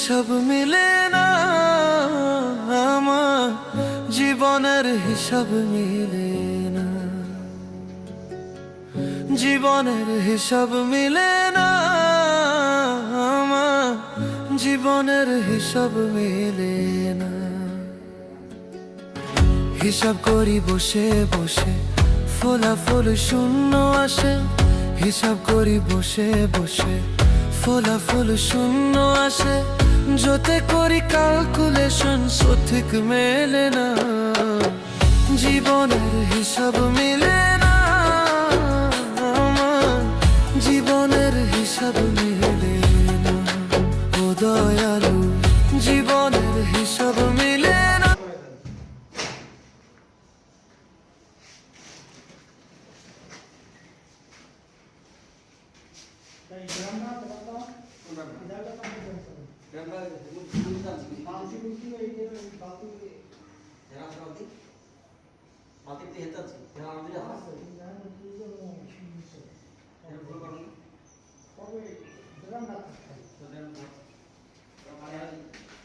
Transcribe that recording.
হিসাব মিলে না, আমার জীবনের হিসাব মিলে না, জীবনের হিসাব মিলে না, আমার জীবনের হিসাব মিলে না। হিসাব করি বসে বসে, ফলাফল শূন্য আসে। হিসাব করি বসে বসে, ফলাফল শূন্য আসে। যতে করি ক্যালকুলেশন সঠিক মেলে না, জীবনের হিসাব মিলে না, আমার জীবনের হিসাব মিলে না। ও দয়ালু, জীবনের হিসাব মিলে না। Thank you.